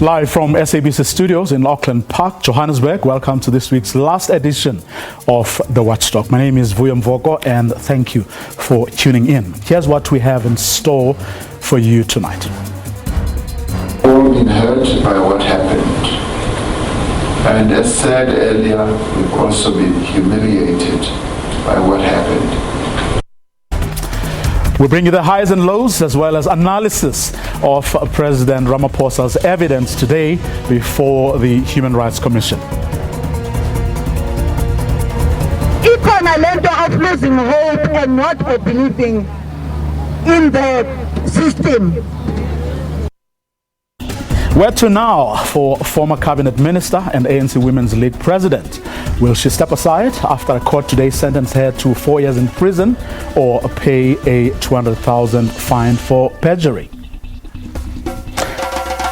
Live from SABC studios in Auckland Park, Johannesburg, welcome to this week's last edition of The Watchdog. My name is Vuyo Mvoko and thank you for tuning in. Here's what we have in store for you tonight. All been hurt by what happened. And as said earlier, we've also been humiliated by what happened. We bring you the highs and lows as well as analysis of President Ramaphosa's evidence today before the Human Rights Commission. Ikona lento of losing hope and not believing in the system. Where to now for former cabinet minister and ANC Women's League president? Will she step aside after a court today sentenced her to 4 years in prison or pay a 200,000 fine for perjury?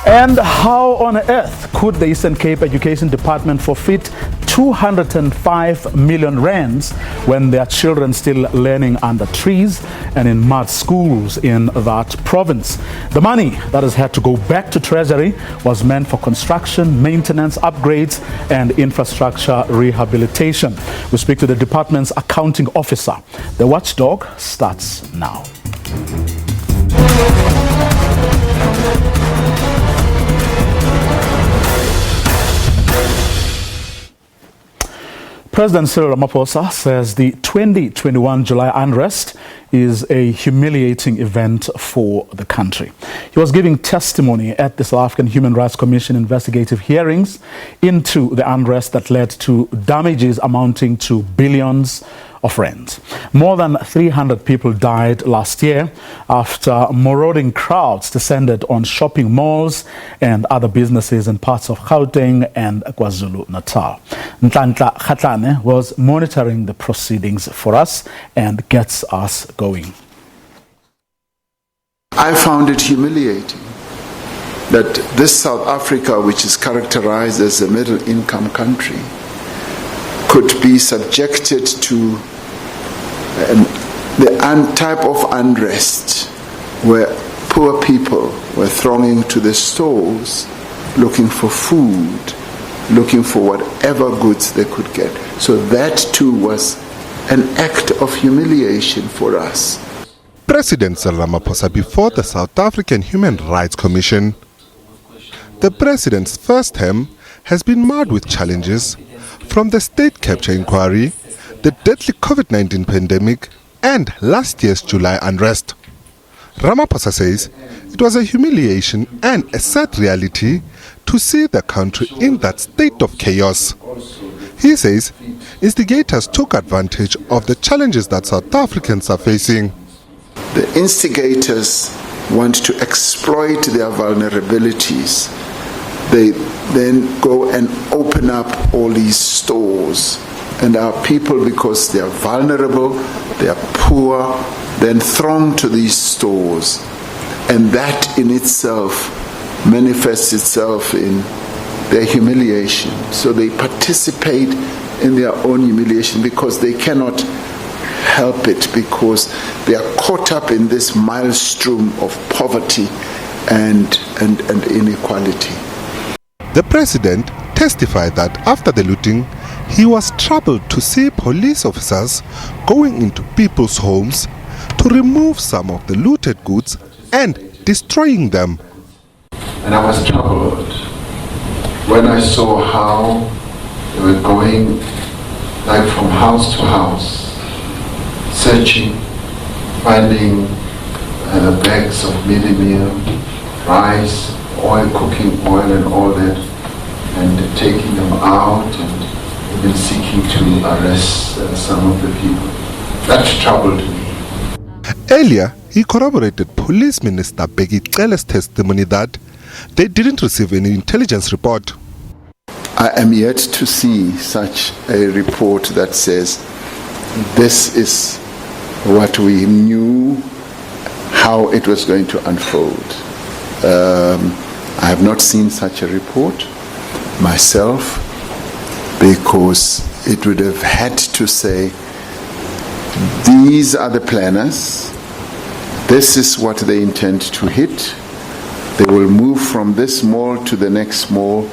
And how on earth could the Eastern Cape Education Department forfeit 205 million rands when their children still learning under trees and in mud schools in that province? The money that has had to go back to Treasury was meant for construction, maintenance, upgrades and infrastructure rehabilitation. We speak to the department's accounting officer. The Watchdog starts now. President Cyril Ramaphosa says the 2021 July unrest is a humiliating event for the country. He was giving testimony at the South African Human Rights Commission investigative hearings into the unrest that led to damages amounting to billions of rands. More than 300 people died last year after marauding crowds descended on shopping malls and other businesses in parts of Gauteng and KwaZulu-Natal. Nhlanhla Kgatlana was monitoring the proceedings for us and gets us going. I found it humiliating that this South Africa, which is characterized as a middle-income country, could be subjected to the type of unrest where poor people were thronging to the stores looking for food, looking for whatever goods they could get. So that too was an act of humiliation for us. President Cyril Ramaphosa before the South African Human Rights Commission. The president's first term has been marred with challenges from the state capture inquiry, the deadly COVID-19 pandemic and last year's July unrest. Ramaphosa says it was a humiliation and a sad reality to see the country in that state of chaos. He says instigators took advantage of the challenges that South Africans are facing. The instigators want to exploit their vulnerabilities. They then go and open up all these stores. And our people, because they are vulnerable, they are poor, then throng to these stores. And that in itself manifests itself in their humiliation. So they participate in their own humiliation because they cannot help it, because they are caught up in this maelstrom of poverty and inequality. The president testified that after the looting, he was troubled to see police officers going into people's homes to remove some of the looted goods and destroying them. And I was troubled when I saw how they were going like from house to house, searching, finding bags of mealie meal, rice, oil, cooking oil and all that, and taking them out and even seeking to arrest some of the people. That troubled me. Earlier, he corroborated Police Minister Bheki Cele's testimony that they didn't receive any intelligence report. I am yet to see such a report that says this is what we knew, how it was going to unfold. I have not seen such a report myself, because it would have had to say, these are the planners, this is what they intend to hit, They will move from this mall to the next mall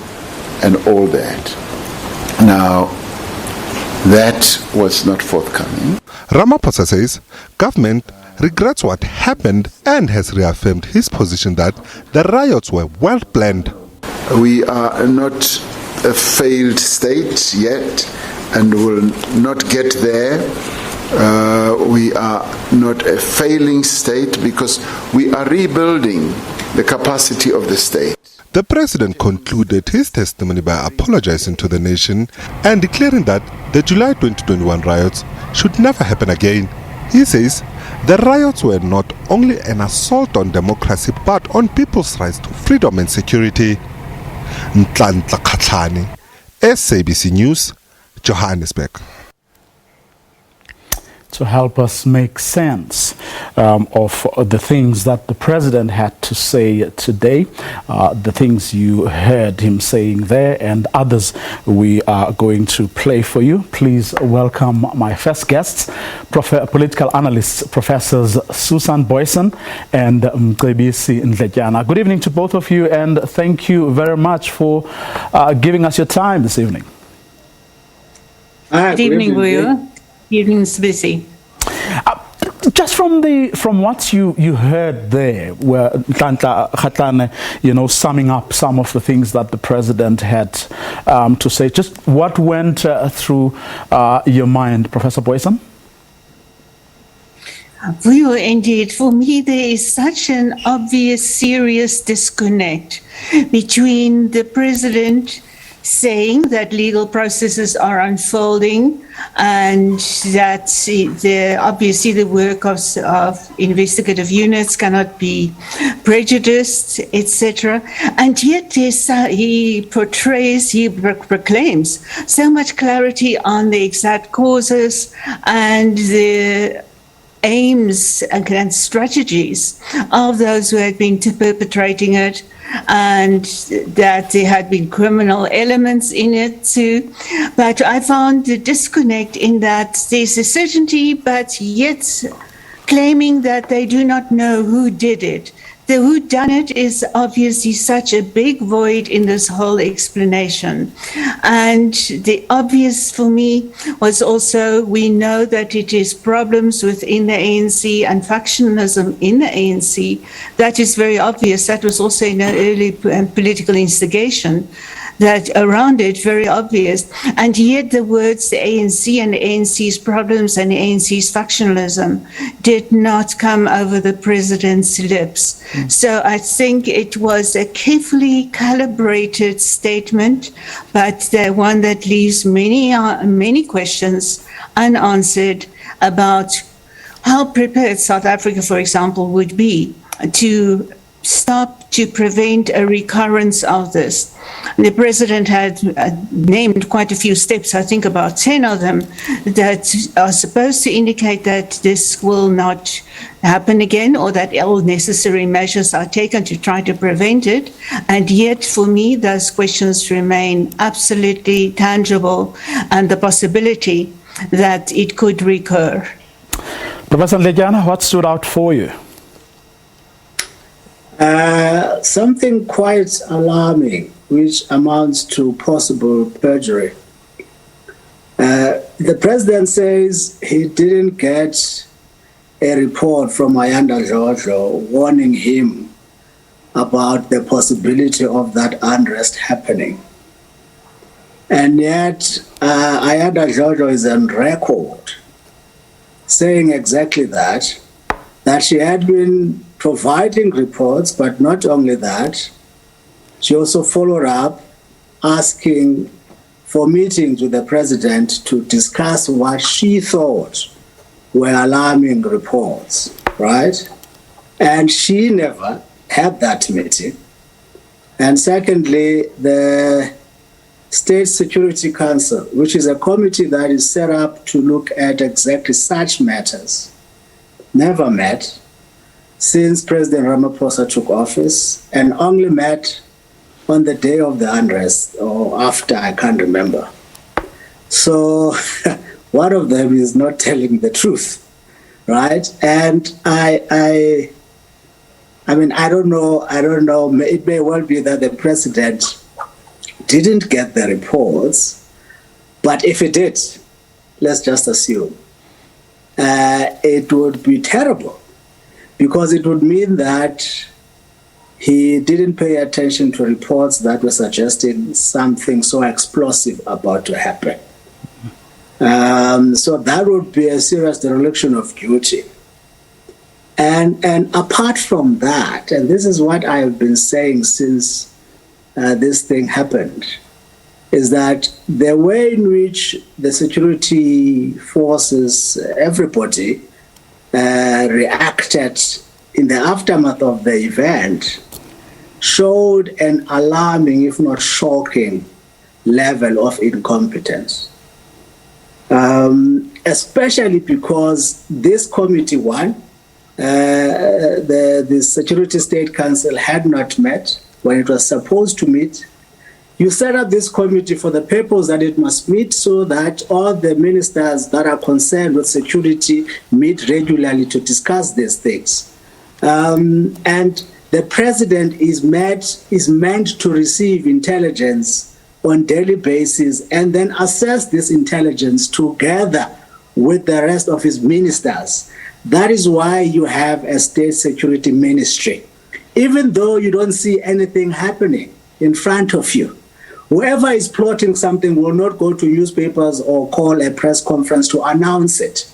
and all that. Now, that was not forthcoming. Ramaphosa says government regrets what happened and has reaffirmed his position that the riots were well planned. We are not a failed state yet and will not get there. We are not a failing state because we are rebuilding the capacity of the state. The president concluded his testimony by apologizing to the nation and declaring that the July 2021 riots should never happen again. He says the riots were not only an assault on democracy but on people's rights to freedom and security. Nhlanhla Khatlane, SABC News, Johannesburg. To help us make sense of the things that the president had to say today, the things you heard him saying there and others we are going to play for you. Please welcome my first guests, political analysts, Professors Susan Boyson and SABC Ndletyana. Good evening to both of you, and thank you very much for giving us your time this evening. Good evening, Buyo. Evening, SABC. Just from what you heard there, where Nhlanhla Khatlane, summing up some of the things that the president had to say, just what went through your mind, Professor Boyson? Buyo, indeed, for me there is such an obvious, serious disconnect between the president saying that legal processes are unfolding and that obviously the work of investigative units cannot be prejudiced, etc. And yet he proclaims so much clarity on the exact causes and the aims and strategies of those who had been perpetrating it, and that there had been criminal elements in it too. But I found the disconnect in that there's a certainty, but yet claiming that they do not know who did it. The whodunit is obviously such a big void in this whole explanation. And the obvious for me was also, we know that it is problems within the ANC and factionalism in the ANC. That is very obvious. That was also in an early political instigation that around it, very obvious. And yet the words the ANC and the ANC's problems and the ANC's factionalism did not come over the president's lips. So I think it was a carefully calibrated statement, but the one that leaves many questions unanswered about how prepared South Africa, for example, would be to prevent a recurrence of this. The president had named quite a few steps, I think about 10 of them, that are supposed to indicate that this will not happen again, or that all necessary measures are taken to try to prevent it. And yet, for me, those questions remain absolutely tangible, and the possibility that it could recur. Professor Ndletyana, what stood out for you? Something quite alarming, which amounts to possible perjury. The president says he didn't get a report from Ayanda Jojo warning him about the possibility of that unrest happening. And yet, Ayanda Jojo is on record saying exactly that she had been providing reports, but not only that, she also followed up asking for meetings with the president to discuss what she thought were alarming reports, right? And she never had that meeting. And secondly, the State Security Council, which is a committee that is set up to look at exactly such matters, never met since President Ramaphosa took office, and only met on the day of the unrest, or after, I can't remember. So one of them is not telling the truth, right? And I I mean, I don't know. It may well be that the president didn't get the reports, but if it did, let's just assume, it would be terrible, because it would mean that he didn't pay attention to reports that were suggesting something so explosive about to happen. So that would be a serious dereliction of duty. And apart from that, and this is what I have been saying since this thing happened, is that the way in which the security forces, everybody, reacted in the aftermath of the event showed an alarming, if not shocking, level of incompetence. Especially because this committee, the Security State Council had not met when it was supposed to meet. You set up this committee for the purpose that it must meet, so that all the ministers that are concerned with security meet regularly to discuss these things. And the president is meant to receive intelligence on a daily basis and then assess this intelligence together with the rest of his ministers. That is why you have a state security ministry. Even though you don't see anything happening in front of you, whoever is plotting something will not go to newspapers or call a press conference to announce it.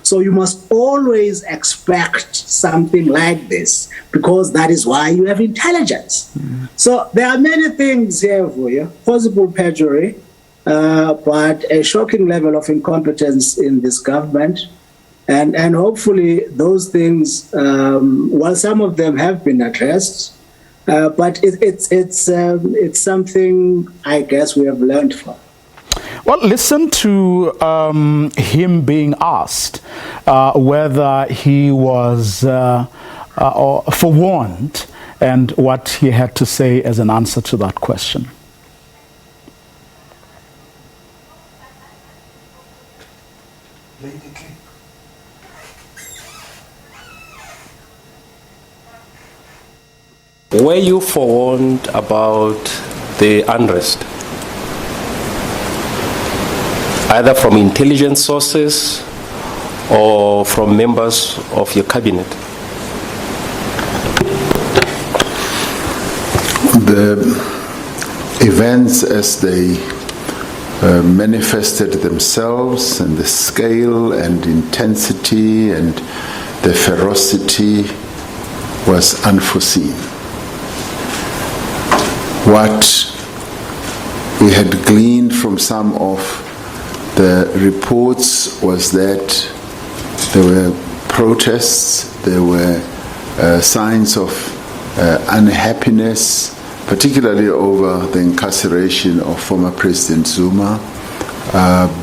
So you must always expect something like this, because that is why you have intelligence. Mm-hmm. So there are many things here for you, possible perjury, but a shocking level of incompetence in this government. And hopefully those things, while some of them have been addressed, but it's something I guess we have learned from. Well, listen to him being asked whether he was forewarned and what he had to say as an answer to that question. Were you forewarned about the unrest, either from intelligence sources or from members of your cabinet? The events as they manifested themselves, and the scale and intensity and the ferocity was unforeseen. What we had gleaned from some of the reports was that there were protests, there were signs of unhappiness, particularly over the incarceration of former President Zuma,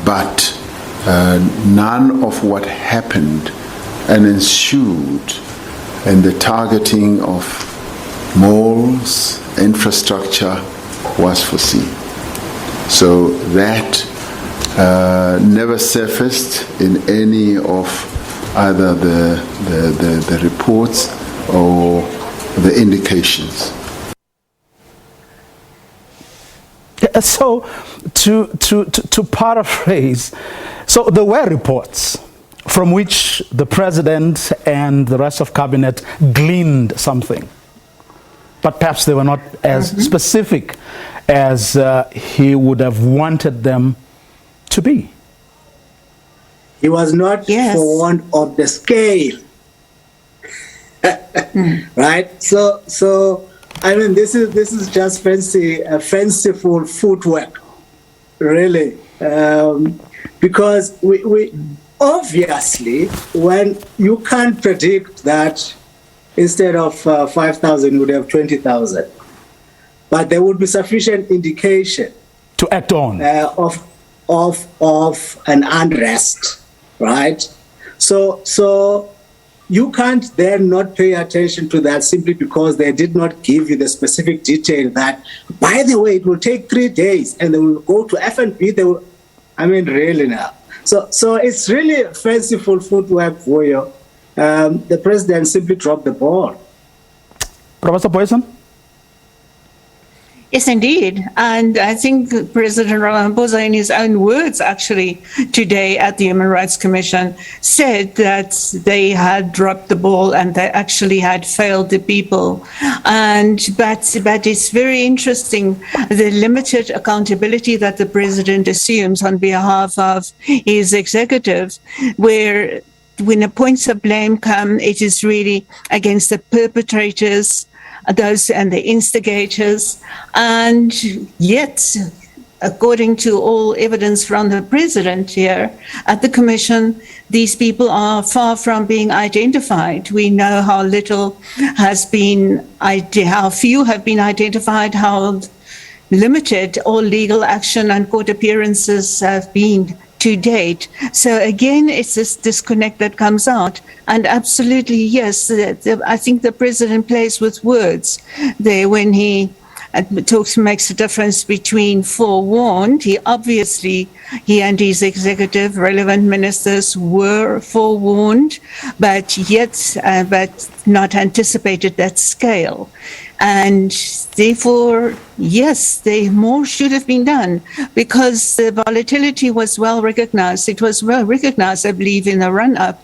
but none of what happened and ensued in the targeting of malls, infrastructure was foreseen. So that never surfaced in any of either the reports or the indications. So to paraphrase, so there were reports from which the president and the rest of cabinet gleaned something, but perhaps they were not as specific as he would have wanted them to be. He was not forewarned of the scale. Right? So I mean, this is just fanciful footwork, really, because we obviously, when you can't predict that instead of 5,000 you would have 20,000, but there would be sufficient indication to act on of an unrest, right? So you can't then not pay attention to that simply because they did not give you the specific detail that, by the way, it will take 3 days and they will go to F&B. They will, I mean, really now. So it's really fanciful footwork for you. The president simply dropped the ball. Professor Boyson? Yes, indeed. And I think President Ramaphosa, in his own words, actually, today at the Human Rights Commission, said that they had dropped the ball and they actually had failed the people. But it's very interesting, the limited accountability that the president assumes on behalf of his executive, where when the points of blame come, it is really against the perpetrators, those and the instigators, and yet, according to all evidence from the president here at the commission, these people are far from being identified. We know how little has been, how few have been identified, how limited all legal action and court appearances have been to date. So again, it's this disconnect that comes out. And absolutely, yes, I think the president plays with words there when he makes a difference between forewarned. He and his executive relevant ministers were forewarned, but not anticipated that scale. And therefore, yes, more should have been done because the volatility was well recognized. It was well recognized, I believe, in the run-up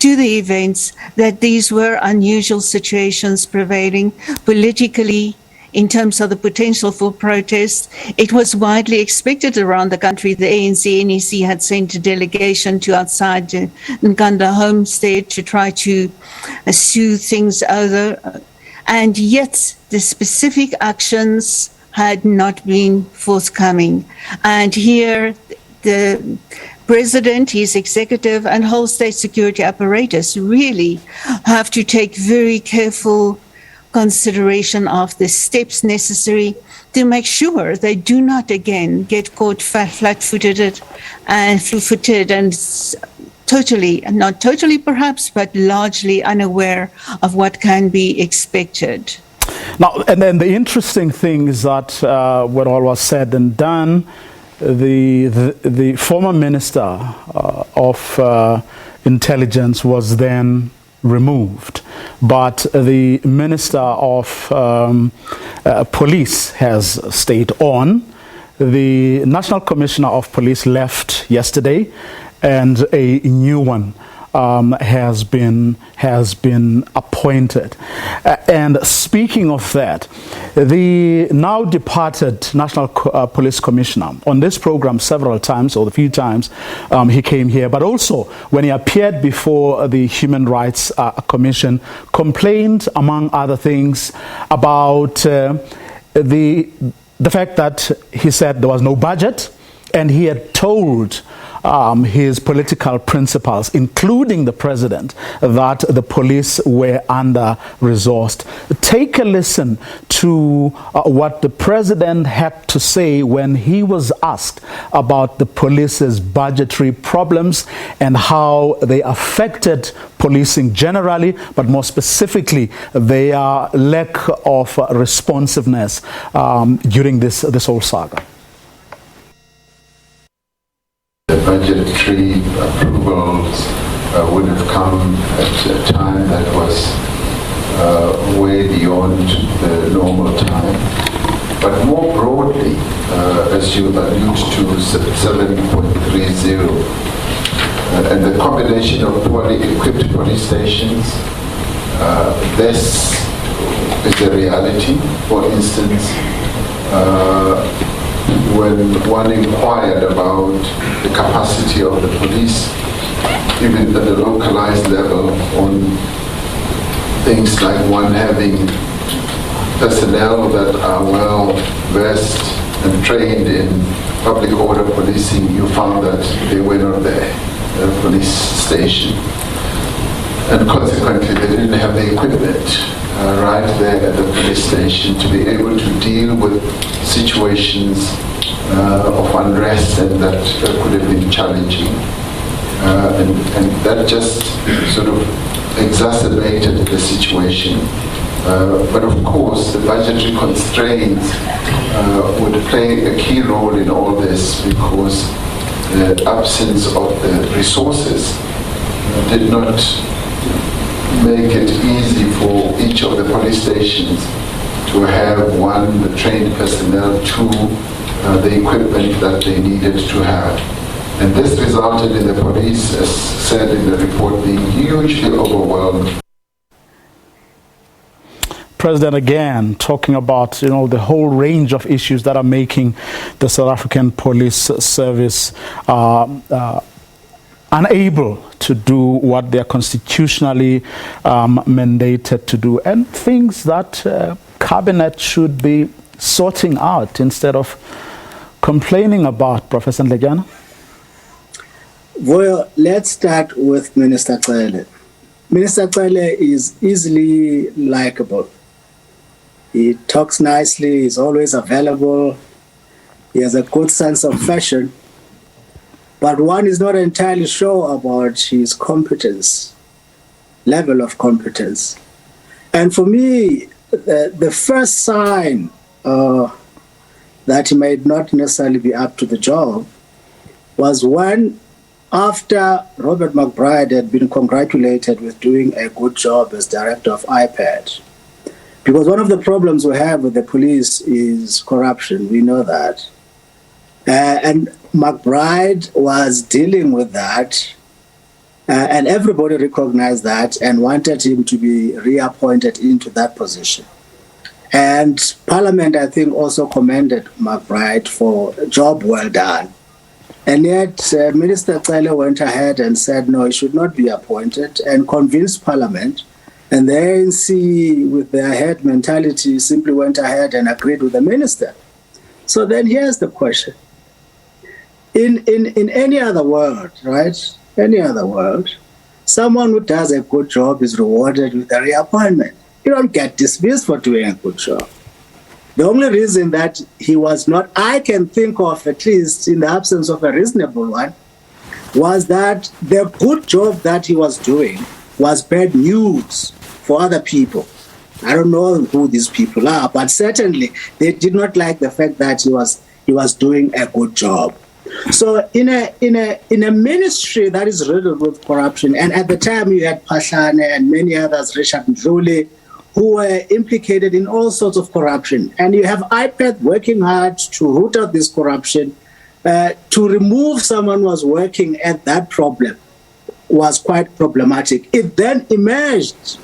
to the events that these were unusual situations prevailing politically. In terms of the potential for protest, it was widely expected around the country. The ANC NEC had sent a delegation to outside Nkanda homestead to try to soothe things over. And yet the specific actions had not been forthcoming. And here the president, his executive, and whole state security apparatus really have to take very careful consideration of the steps necessary to make sure they do not again get caught flat-footed and totally, not totally perhaps, but largely unaware of what can be expected. Now, and then the interesting thing is that when all was said and done, the former minister of intelligence was then removed, but the minister of police has stayed on. The National Commissioner of Police left yesterday, and a new one has been appointed. And speaking of that, the now departed National Police Commissioner, on this program several times, or a few times, he came here, but also when he appeared before the Human Rights Commission, complained, among other things, about the fact that he said there was no budget, and he had told his political principals, including the president, that the police were under-resourced. Take a listen to what the president had to say when he was asked about the police's budgetary problems and how they affected policing generally, but more specifically, their lack of responsiveness during this whole saga. The budgetary approvals would have come at a time that was way beyond the normal time. But more broadly, as you allude to 7.30, and the combination of poorly equipped police stations, this is a reality. For instance, when one inquired about the capacity of the police, even at the localized level, on things like one having personnel that are well versed and trained in public order policing, you found that they were not there at a police station. And consequently, they didn't have the equipment right there at the police station to be able to deal with situations of unrest and that could have been challenging. And that just sort of exacerbated the situation. But of course, the budgetary constraints would play a key role in all this, because the absence of the resources did not make it easy for each of the police stations to have, one, the trained personnel, two, the equipment that they needed to have. And this resulted in the police, as said in the report, being hugely overwhelmed. President again talking about the whole range of issues that are making the South African Police Service unable to do what they are constitutionally mandated to do, and things that cabinet should be sorting out instead of complaining about. Professor Ndlejana? Well, let's start with Minister Cele. Minister Cele is easily likable. He talks nicely, he's always available, he has a good sense of fashion, but one is not entirely sure about his competence, level of competence. And for me, the first sign that he might not necessarily be up to the job was when, after Robert McBride had been congratulated with doing a good job as director of IPAD. Because one of the problems we have with the police is corruption, we know that. And McBride was dealing with that, and everybody recognized that and wanted him to be reappointed into that position. And Parliament, I think, also commended McBride for a job well done. And yet, Minister Cele went ahead and said, no, he should not be appointed, and convinced Parliament. And the ANC, with their head mentality, simply went ahead and agreed with the minister. So then here's the question. In any other world, right, any other world, someone who does a good job is rewarded with a reappointment. You don't get dismissed for doing a good job. The only reason that he was not, I can think of, at least in the absence of a reasonable one, was that the good job that he was doing was bad news for other people. I don't know who these people are, but certainly they did not like the fact that he was doing a good job. So in a ministry that is riddled with corruption, and at the time you had Pashane and many others, Richard Mdluli, who were implicated in all sorts of corruption, and you have IPAD working hard to root out this corruption, to remove someone who was working at that problem was quite problematic. It then emerged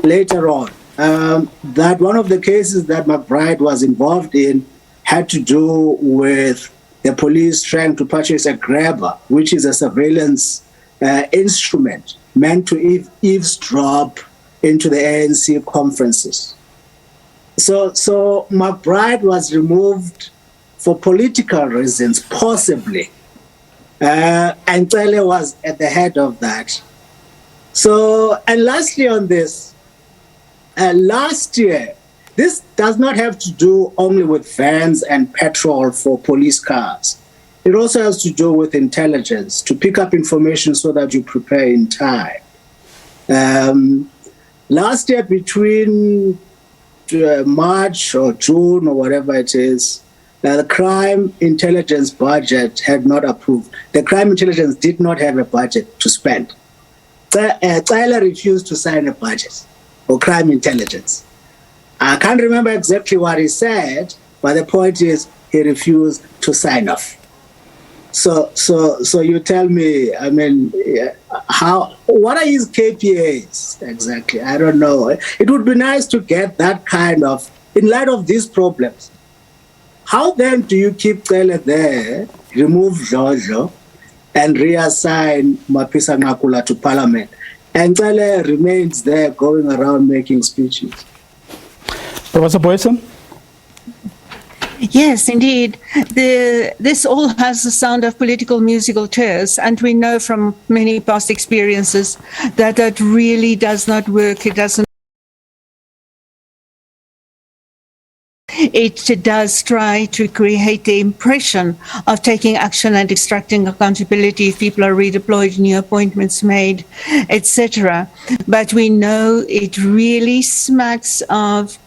later on that one of the cases that McBride was involved in had to do with the police trying to purchase a grabber, which is a surveillance instrument meant to eavesdrop into the ANC conferences. So McBride was removed for political reasons, possibly. And Cele was at the head of that. So, and lastly on this, last year, this does not have to do only with vans and petrol for police cars. It also has to do with intelligence, to pick up information so that you prepare in time. Last year, between March or June or whatever it is, the crime intelligence budget had not approved. The crime intelligence did not have a budget to spend. Cele refused to sign a budget for crime intelligence. I can't remember exactly what he said, but the point is he refused to sign off. So you tell me, I mean, what are his KPIs exactly? I don't know. It would be nice to get that kind of, in light of these problems. How then do you keep Cele there, remove Jojo, and reassign Mapisa Ngakula to Parliament? And Cele remains there going around making speeches. Professor Boyson? Yes, indeed. This all has the sound of political musical chairs, and we know from many past experiences that that really does not work. It doesn't. It does try to create the impression of taking action and extracting accountability if people are redeployed, new appointments made, etc. But we know it really smacks of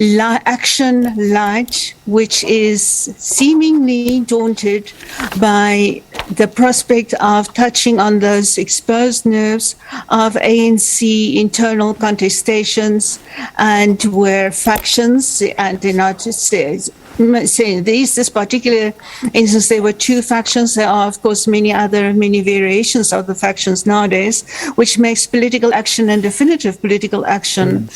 action light, which is seemingly daunted by the prospect of touching on those exposed nerves of ANC internal contestations, and where factions, and they're not saying this particular instance, there were two factions. There are, of course, many variations of the factions nowadays, which makes political action and definitive political action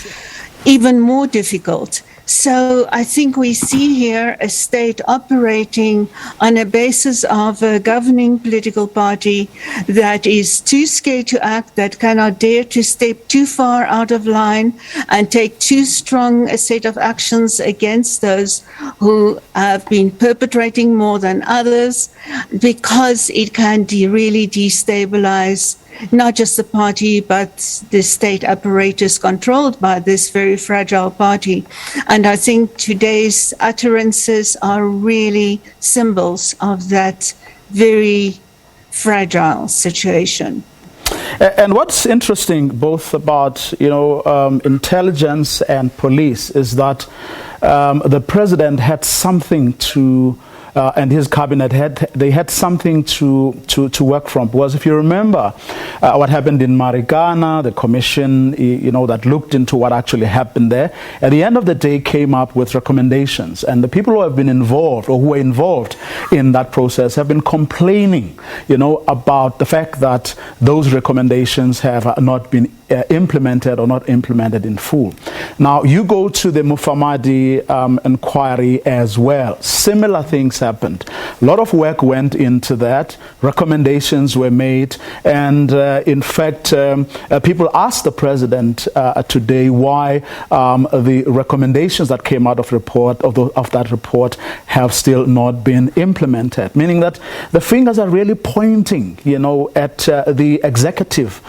even more difficult. So I think we see here a state operating on a basis of a governing political party that is too scared to act, that cannot dare to step too far out of line and take too strong a set of actions against those who have been perpetrating more than others, because it can really destabilize not just the party, but the state apparatus controlled by this very fragile party. And I think today's utterances are really symbols of that very fragile situation. And what's interesting both about, intelligence and police is that the president had something to and his cabinet had something to work from. Because if you remember what happened in Marikana, the commission, that looked into what actually happened there, at the end of the day came up with recommendations. And the people who have been involved, or who were involved in that process, have been complaining, about the fact that those recommendations have not been implemented or not implemented in full. Now, you go to the Mufamadi inquiry as well. Similar things happened. A lot of work went into that. Recommendations were made. And in fact, people asked the president today why the recommendations that came out of that report have still not been implemented. Meaning that the fingers are really pointing, at the executive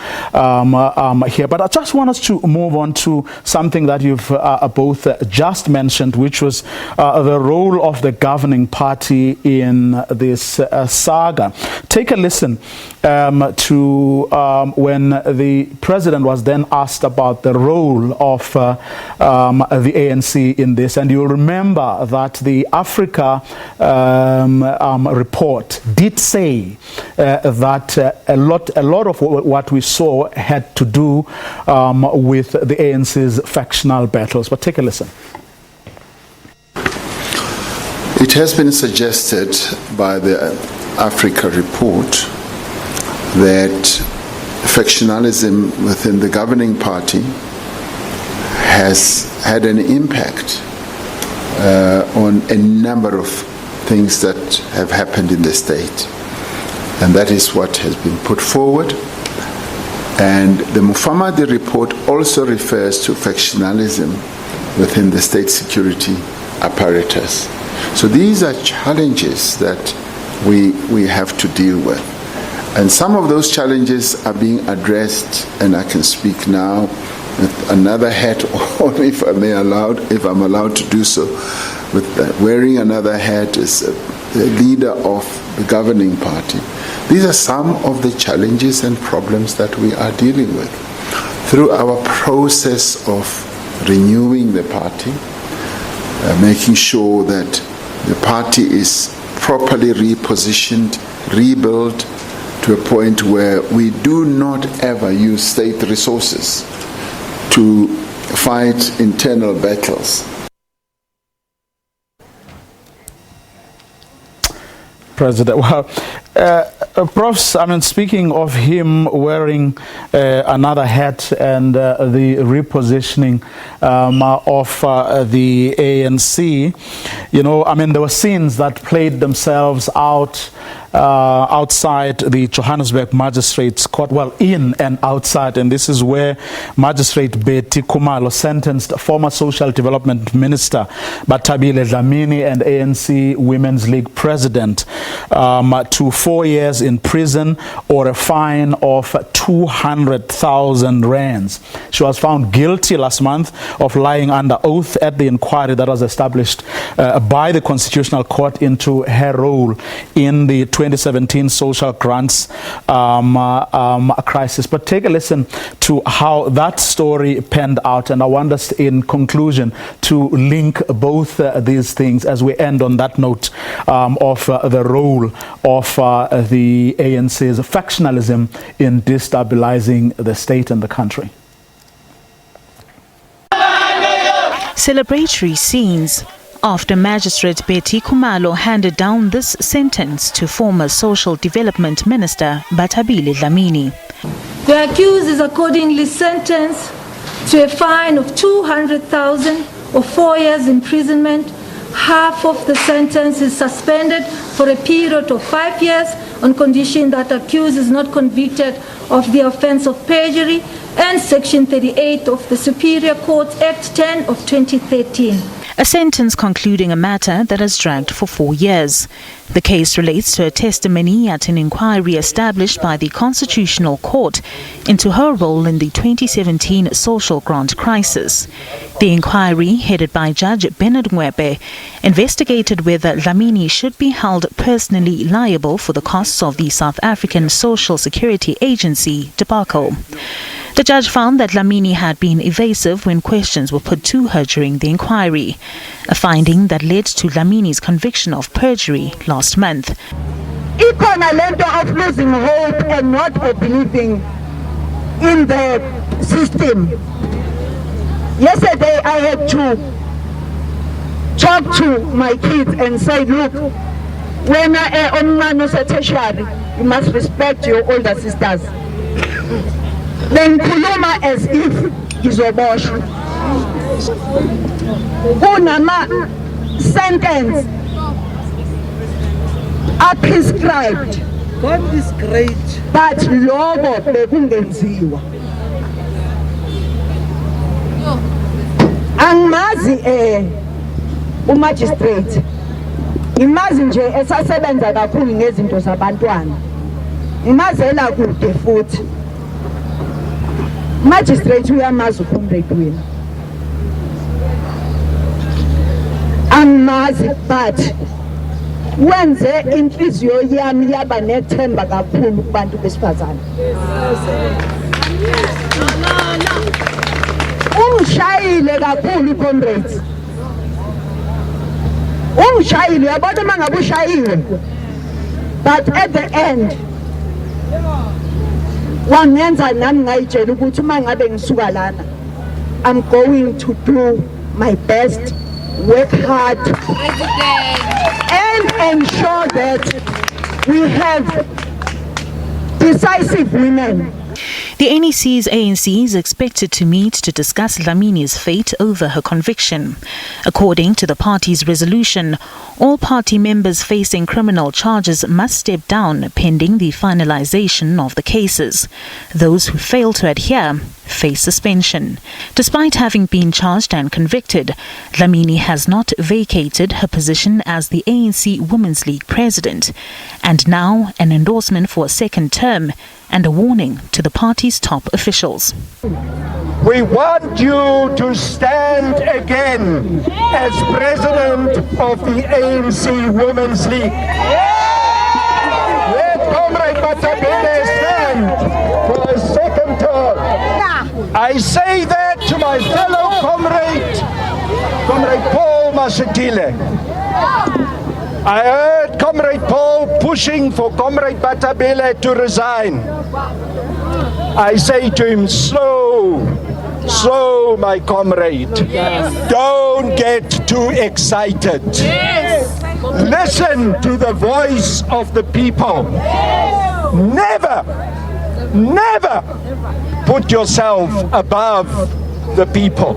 here. But I just want us to move on to something that you've both just mentioned, which was the role of the governing party in this saga. Take a listen to when the president was then asked about the role of the ANC in this. And you'll remember that the Africa report did say that a lot of what we saw had to do with the ANC's factional battles. But take a listen. It has been suggested by the Africa report that factionalism within the governing party has had an impact on a number of things that have happened in the state. And that is what has been put forward. And the Mufamadi report also refers to factionalism within the state security apparatus. So these are challenges that we have to deal with. And some of those challenges are being addressed, and I can speak now with another hat on, if I'm allowed to do so, with wearing another hat as the leader of the governing party. These are some of the challenges and problems that we are dealing with. Through our process of renewing the party, making sure that the party is properly repositioned, rebuilt to a point where we do not ever use state resources to fight internal battles. President, well, Prof, speaking of him wearing another hat and the repositioning of the ANC, there were scenes that played themselves out outside the Johannesburg Magistrates Court, well, in and outside, and this is where Magistrate Betty Kumalo sentenced former Social Development Minister Batabile Dlamini and ANC Women's League President to 4 years in prison or a fine of 200,000 rands. She was found guilty last month of lying under oath at the inquiry that was established by the Constitutional Court into her role in the 2017 social grants crisis. But take a listen to how that story panned out, and I want us in conclusion to link both these things as we end on that note of the role of the ANC's factionalism in destabilizing the state and the country. Celebratory scenes after Magistrate Betty Khumalo handed down this sentence to former Social Development Minister Batabile Dlamini. The accused is accordingly sentenced to a fine of 200,000 or 4 years imprisonment. Half of the sentence is suspended for a period of 5 years on condition that accused is not convicted of the offence of perjury and Section 38 of the Superior Court Act 10 of 2013. A sentence concluding a matter that has dragged for 4 years. The case relates to a testimony at an inquiry established by the Constitutional Court into her role in the 2017 social grant crisis. The inquiry, headed by Judge Bernard Ngwebe, investigated whether Dlamini should be held personally liable for the costs of the South African Social Security Agency debacle. The judge found that Dlamini had been evasive when questions were put to her during the inquiry, a finding that led to Dlamini's conviction of perjury last month. Ikona lento of losing hope and not believing in the system. Yesterday I had to talk to my kids and say, look, when you must respect your older sisters. Then kuluma as if izoboshwa. Kunama sentence are prescribed. God is great. But lobo bekungenziwa. Angimazi umagistrate. Imazi nje esasebenza kakhulu ngezinto zabantwana. Imazela kude futhi. Magistrate uyamazi uComrade wena. Angimazi but wenze inhliziyo yami yaba nethemba kakhulu kubantu besifazane. Ungishayile kakhulu comrades. Ungishayile yabona mangabe ushayiwe. But at the end wangenza nami ngayitshela ukuthi uma ngabe ngisuka lana I'm going to do my best, work hard and ensure that we have decisive women. The NEC's ANC is expected to meet to discuss Dlamini's fate over her conviction. According to the party's resolution, all party members facing criminal charges must step down pending the finalization of the cases. Those who fail to adhere face suspension. Despite having been charged and convicted, Dlamini has not vacated her position as the ANC Women's League president, and now an endorsement for a second term and a warning to the party's top officials. We want you to stand again as president of the ANC Women's League. Let Comrade Batabile stand for a second term. I say that to my fellow Comrade Paul Mashatile. I heard Comrade Paul pushing for Comrade Batabile to resign. I say to him, slow, my comrade. Yes. Don't get too excited. Yes. Listen to the voice of the people. Yes. Never put yourself above the people.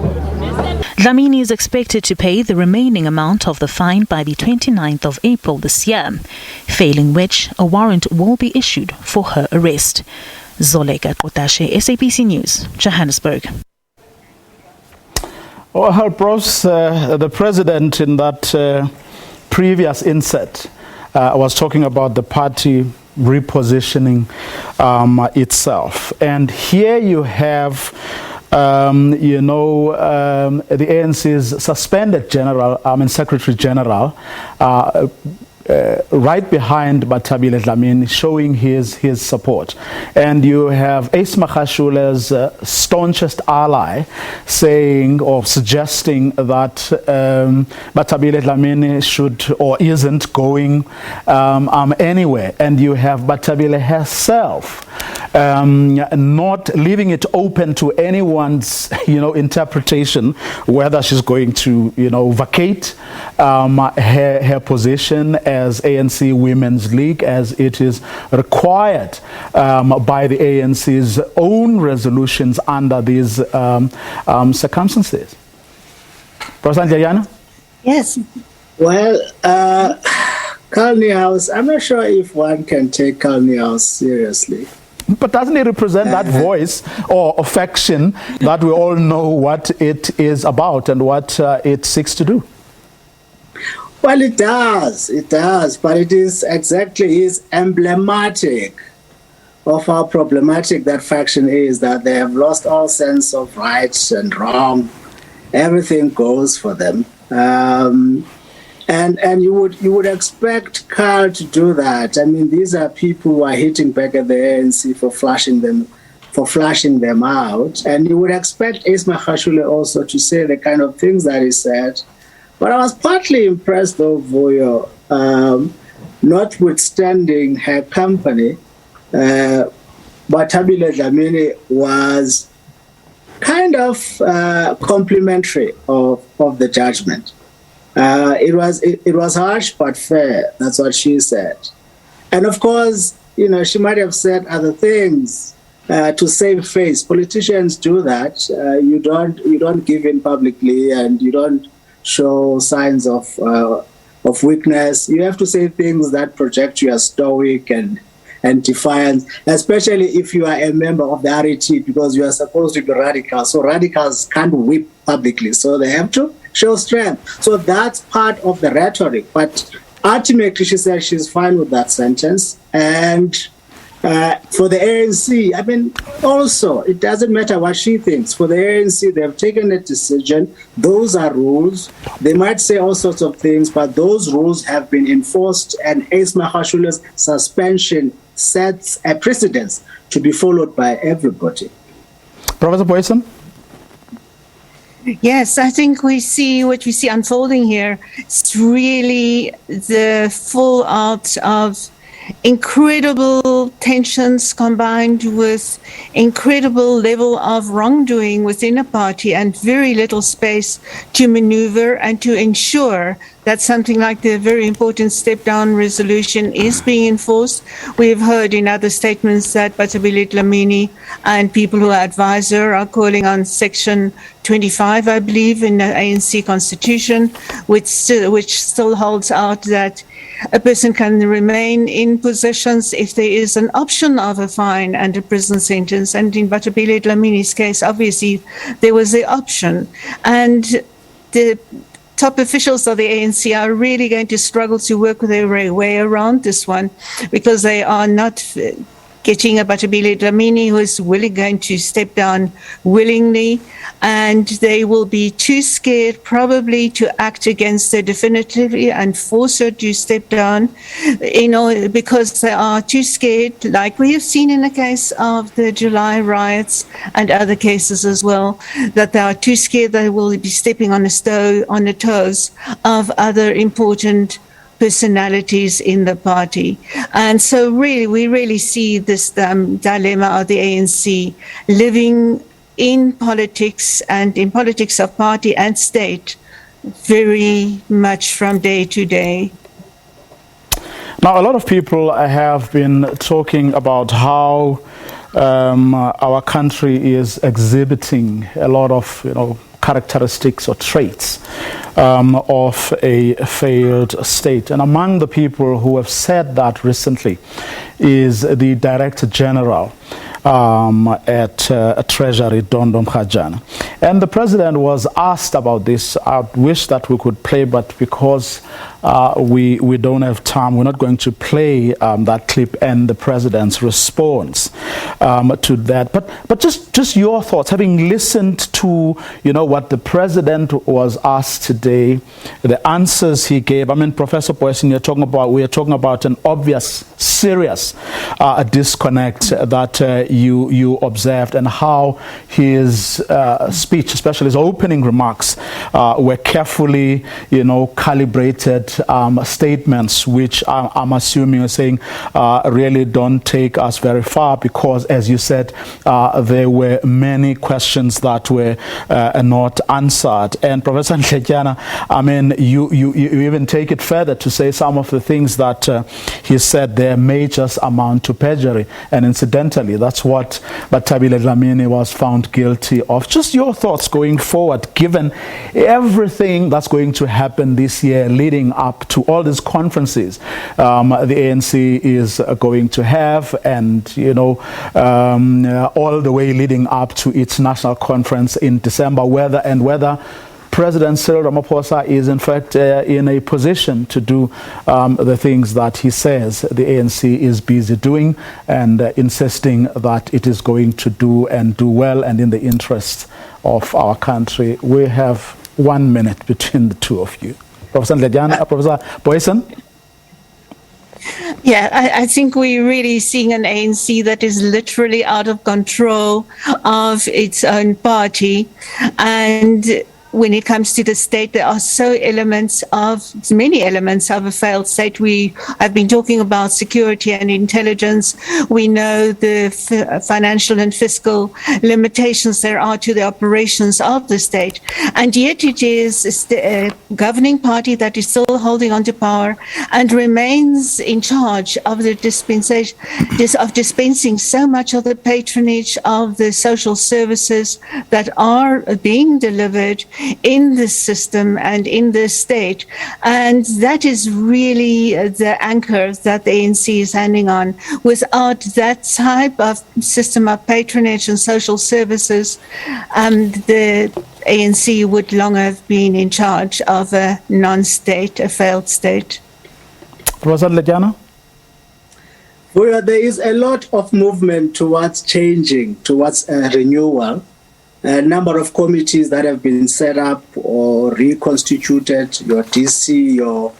Dlamini is expected to pay the remaining amount of the fine by the 29th of April this year, failing which a warrant will be issued for her arrest. Zoleka Kotashe, SABC News, Johannesburg. Well, Bros, the president in that previous insert was talking about the party repositioning itself. And here you have the ANC's suspended Secretary General, right behind Bathabile Dlamini, showing his support. And you have Ace Magashule's staunchest ally saying or suggesting that Bathabile Dlamini should or isn't going anywhere. And you have Bathabile herself not leaving it open to anyone's interpretation whether she's going to vacate her position as ANC Women's League, as it is required by the ANC's own resolutions under these circumstances. Professor Njayana? Yes. Well, Carl Niehaus, I'm not sure if one can take Carl Niehaus seriously. But doesn't it represent that voice or affection that we all know what it is about and what it seeks to do? Well, it does, but it is emblematic of how problematic that faction is, that they have lost all sense of right and wrong. Everything goes for them. And you would expect Carl to do that. I mean, these are people who are hitting back at the ANC for flashing them out. And you would expect Ace Magashule also to say the kind of things that he said. But I was partly impressed, though, Vuyo, notwithstanding her company, Bathabile Dlamini was kind of complimentary of the judgment. It was harsh but fair. That's what she said. And of course, she might have said other things to save face. Politicians do that. You don't give in publicly, and you don't show signs of weakness. You have to say things that project you as stoic and defiant, especially if you are a member of the RET, because you are supposed to be radical. So radicals can't whip publicly, so they have to show strength. So that's part of the rhetoric. But ultimately, she said she's fine with that sentence. And for the ANC, I mean, also, it doesn't matter what she thinks. For the ANC, they have taken a decision. Those are rules. They might say all sorts of things, but those rules have been enforced, and Ace Magashule's suspension sets a precedence to be followed by everybody. Professor Boyson? Yes, I think what we see unfolding here is really the fallout of incredible tensions combined with incredible level of wrongdoing within a party and very little space to maneuver and to ensure that something like the very important step-down resolution is being enforced. We've heard in other statements that Bathabile Dlamini and people who advise her are calling on Section 25, I believe, in the ANC Constitution, which still holds out that a person can remain in positions if there is an option of a fine and a prison sentence. And in Bathabile Dlamini's case, obviously, there was the option. And the top officials of the ANC are really going to struggle to work their way around this one, because they are not getting a Bathabile Dlamini who is going to step down willingly, and they will be too scared probably to act against her definitively and force her to step down, because they are too scared, like we have seen in the case of the July riots and other cases as well, that they are too scared they will be stepping on the toes of other important personalities in the party. And so really, we really see this dilemma of the ANC living in politics and in politics of party and state very much from day to day. Now, a lot of people have been talking about how our country is exhibiting a lot of, characteristics or traits of a failed state. And among the people who have said that recently is the Director General at Treasury, Dondo Mkhajana. And the president was asked about this. I wish that we could play, but because we don't have time, we're not going to play that clip and the president's response to that. But just your thoughts, having listened to what the president was asked today, the answers he gave. I mean, Professor Boyson, we are talking about an obvious, serious disconnect that you observed, and how his speech, especially his opening remarks, were carefully, calibrated statements, which I'm assuming you're saying really don't take us very far, because, as you said, there were many questions that were not answered. And Professor Ndletyana, I mean, you even take it further to say some of the things that he said there may just amount to perjury. And incidentally, that's what Dlamini was found guilty of. Just your thoughts going forward, given everything that's going to happen this year leading up to all these conferences the ANC is going to have, and all the way leading up to its national conference in December, whether President Cyril Ramaphosa is in fact in a position to do the things that he says the ANC is busy doing, and insisting that it is going to do and do well and in the interest of our country. We have 1 minute between the two of you. Professor Ndletyana, Professor Boyson. Yeah, I think we're really seeing an ANC that is literally out of control of its own party. And when it comes to the state, there are many elements of a failed state. We have been talking about security and intelligence. We know the financial and fiscal limitations there are to the operations of the state. And yet it is a governing party that is still holding on to power and remains in charge of the dispensing so much of the patronage of the social services that are being delivered in the system and in the state. And that is really the anchor that the ANC is handing on. Without that type of system of patronage and social services, the ANC would long have been in charge of a non-state, a failed state. Professor Ndletyana? Well, there is a lot of movement towards changing, towards renewal. A number of committees that have been set up or reconstituted, your DC, your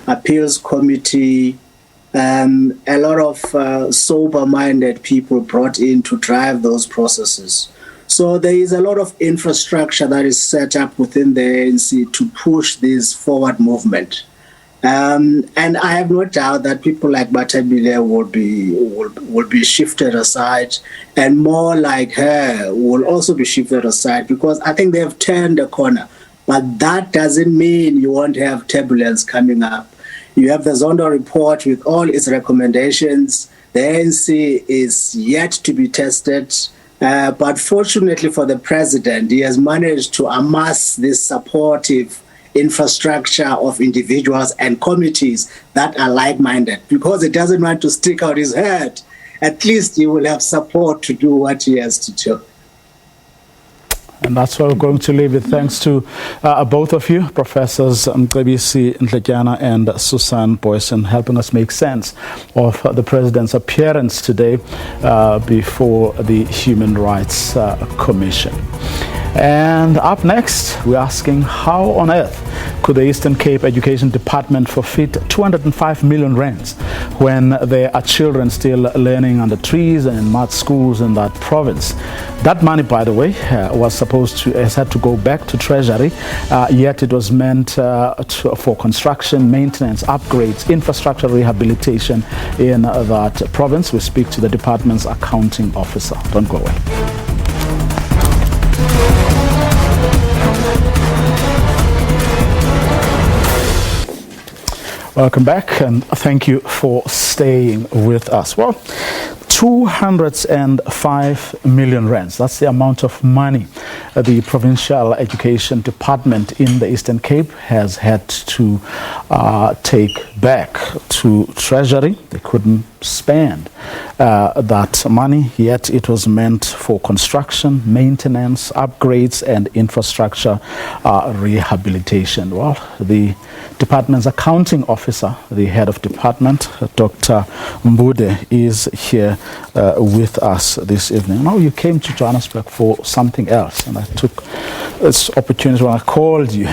appeals committee, a lot of sober-minded people brought in to drive those processes. So there is a lot of infrastructure that is set up within the ANC to push this forward movement. And I have no doubt that people like Batabile will be shifted aside, and more like her will also be shifted aside, because I think they have turned the corner. But that doesn't mean you won't have turbulence coming up. You have the Zondo report with all its recommendations. The ANC is yet to be tested. But fortunately for the president, he has managed to amass this supportive infrastructure of individuals and committees that are like-minded, because he doesn't want to stick out his head. At least he will have support to do what he has to do. And that's where we're going to leave it. Thanks to both of you, Professors SABC Ndletyana and Susan Boyson, helping us make sense of the President's appearance today before the Human Rights Commission. And up next, we're asking how on earth could the Eastern Cape Education Department forfeit 205 million rands when there are children still learning under trees and in mud schools in that province. That money, by the way, was had to go back to Treasury, yet it was meant for construction, maintenance, upgrades, infrastructure rehabilitation in that province. We speak to the department's accounting officer. Don't go away. Welcome back, and thank you for staying with us. Well, 205 million rands. That's the amount of money the Provincial Education Department in the Eastern Cape has had to take back to Treasury. They couldn't spend that money, yet it was meant for construction, maintenance, upgrades, and infrastructure rehabilitation. Well, the department's accounting officer, the head of department, Dr. Mbude, is here with us this evening. Now, you came to Johannesburg for something else, and I took this opportunity when I called you.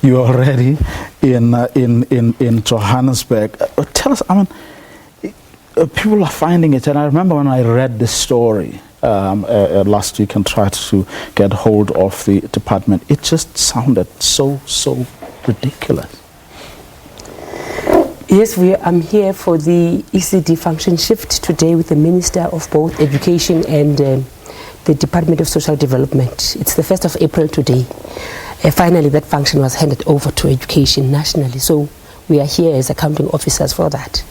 You are already in Johannesburg. Tell us, I mean, people are finding it, and I remember when I read this story last week and tried to get hold of the department, it just sounded so ridiculous. Yes, I'm here for the ECD function shift today with the Minister of both Education and the Department of Social Development. It's the 1st of April today. Finally, that function was handed over to Education nationally, so we are here as accounting officers for that.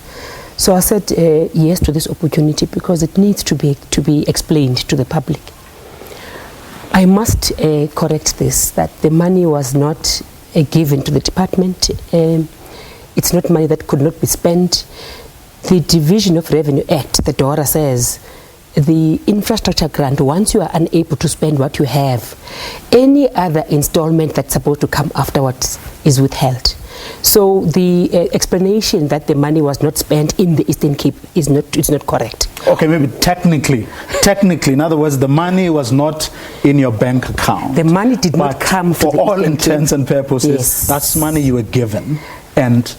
So I said yes to this opportunity because it needs to be explained to the public. I must correct this, that the money was not given to the department. It's not money that could not be spent. The Division of Revenue Act, the DORA, says the infrastructure grant, once you are unable to spend what you have, any other installment that's supposed to come afterwards is withheld. So the explanation that the money was not spent in the Eastern Cape is not correct. Okay, maybe technically, in other words, the money was not in your bank account. The money did not come for all intents and purposes. Yes. That's money you were given, and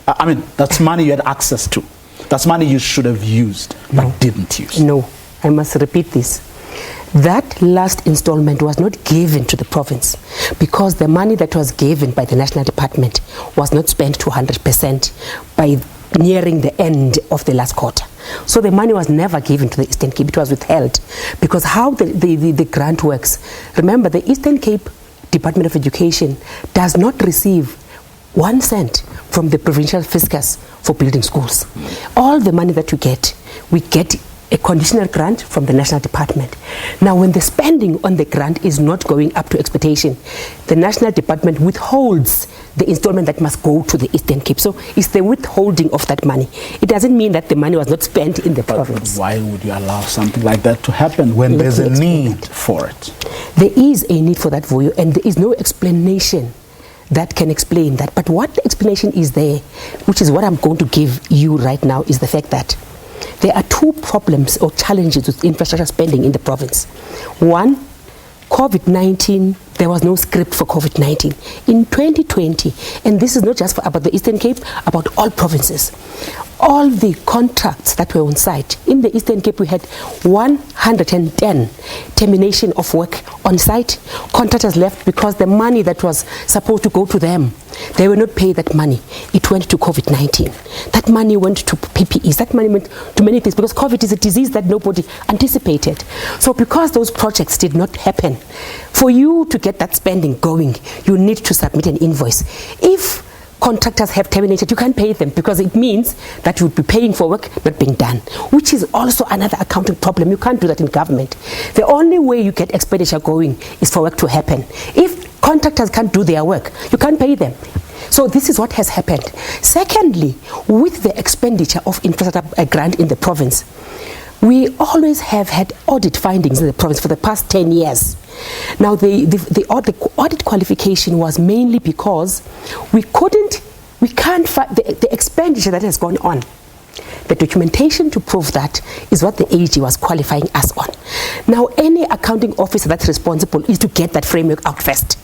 I mean, that's money you had access to. That's money you should have used, but didn't use. No, I must repeat this. That last installment was not given to the province because the money that was given by the National Department was not spent to 100% by nearing the end of the last quarter. So the money was never given to the Eastern Cape. It was withheld because how the grant works. Remember, the Eastern Cape Department of Education does not receive 1 cent from the provincial fiscus for building schools. All the money that we get a conditional grant from the National Department. Now, when the spending on the grant is not going up to expectation, the National Department withholds the installment that must go to the Eastern Cape. So it's the withholding of that money. It doesn't mean that the money was not spent in the province. Why would you allow something like that to happen when there's a need for it? There is a need for that for you, and there is no explanation that can explain that. But what the explanation is there, which is what I'm going to give you right now, is the fact that there are two problems or challenges with infrastructure spending in the province. One, COVID-19, there was no script for COVID-19. In 2020, and this is not just about the Eastern Cape, about all provinces, all the contracts that were on site. In the Eastern Cape, we had 110 termination of work on site. Contractors left because the money that was supposed to go to them, they were not paid that money. It went to COVID-19. That money went to PPEs. That money went to many things because COVID is a disease that nobody anticipated. So because those projects did not happen, for you to get that spending going, you need to submit an invoice. If contractors have terminated, you can't pay them because it means that you would be paying for work not being done, which is also another accounting problem. You can't do that in government. The only way you get expenditure going is for work to happen. If contractors can't do their work, you can't pay them. So this is what has happened. Secondly, with the expenditure of infrastructure grant in the province, we always have had audit findings in the province for the past 10 years. Now, the audit qualification was mainly because we can't find the expenditure that has gone on. The documentation to prove that is what the AG was qualifying us on. Now, any accounting officer that's responsible is to get that framework out first,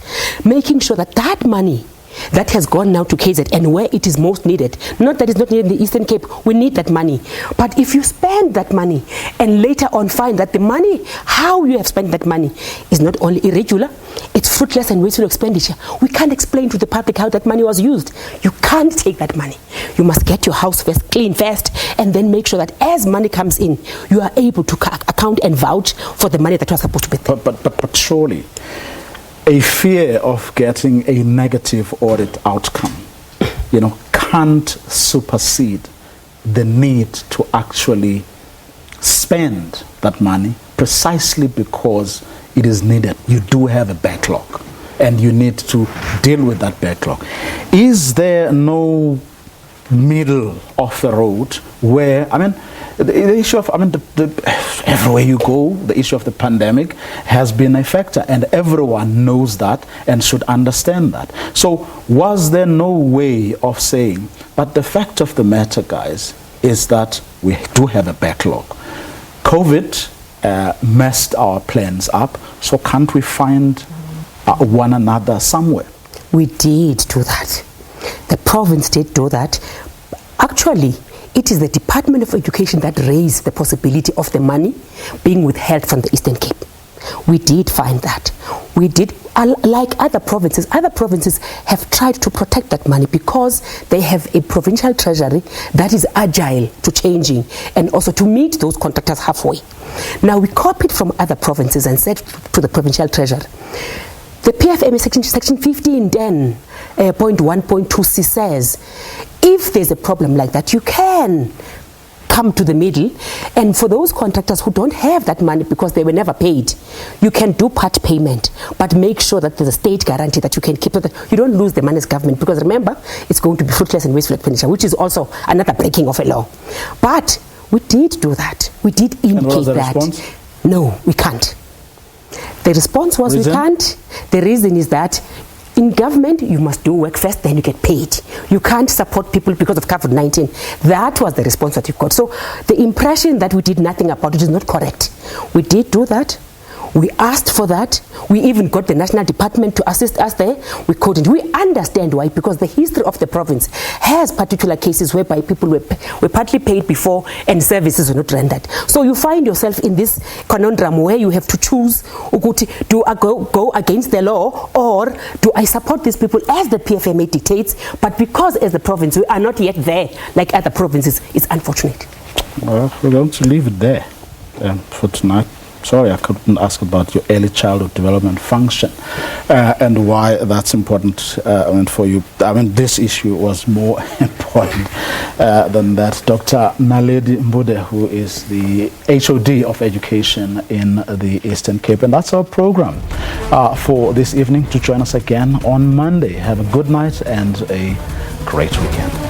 making sure that that money that has gone now to KZ and where it is most needed, not that it's not needed in the Eastern Cape, we need that money. But if you spend that money and later on find that the money, how you have spent that money is not only irregular, it's fruitless and wasteful expenditure, we can't explain to the public how that money was used. You can't take that money. You must get your house first, clean first, and then make sure that as money comes in, you are able to account and vouch for the money that was supposed to be there. But surely, a fear of getting a negative audit outcome, can't supersede the need to actually spend that money precisely because it is needed. You do have a backlog and you need to deal with that backlog. Is there no middle of the road where, I mean, the issue of, everywhere you go, the issue of the pandemic has been a factor, and everyone knows that and should understand that. So was there no way of saying, but the fact of the matter, guys, is that we do have a backlog. COVID messed our plans up, so can't we find one another somewhere? We did do that. The province did do that. Actually, it is the Department of Education that raised the possibility of the money being withheld from the Eastern Cape. We did find that. We did, like other provinces have tried to protect that money because they have a provincial treasury that is agile to changing and also to meet those contractors halfway. Now we copied from other provinces and said to the provincial treasury, the PFMA section 1510.1.2c says, if there's a problem like that, you can come to the middle, and for those contractors who don't have that money because they were never paid, you can do part payment, but make sure that there's a state guarantee that you can keep it. You don't lose the money as government, because remember, it's going to be fruitless and wasteful expenditure, which is also another breaking of a law. But we did do that. We did indicate that. Response? No, we can't. The response was Reason? we can't. The reason is that in government, you must do work first, then you get paid. You can't support people because of COVID-19. That was the response that you got. So the impression that we did nothing about it is not correct. We did do that. We asked for that. We even got the National Department to assist us there. We couldn't. We understand why, because the history of the province has particular cases whereby people were partly paid before and services were not rendered. So you find yourself in this conundrum where you have to choose, do I go against the law, or do I support these people as the PFMA dictates, but because as the province we are not yet there like other provinces. It's unfortunate. Well, we're going to leave it there for tonight. Sorry, I couldn't ask about your early childhood development function and why that's important for you. I mean, this issue was more important than that. Dr. Naledi Mbude, who is the HOD of Education in the Eastern Cape. And that's our program for this evening. To join us again on Monday. Have a good night and a great weekend.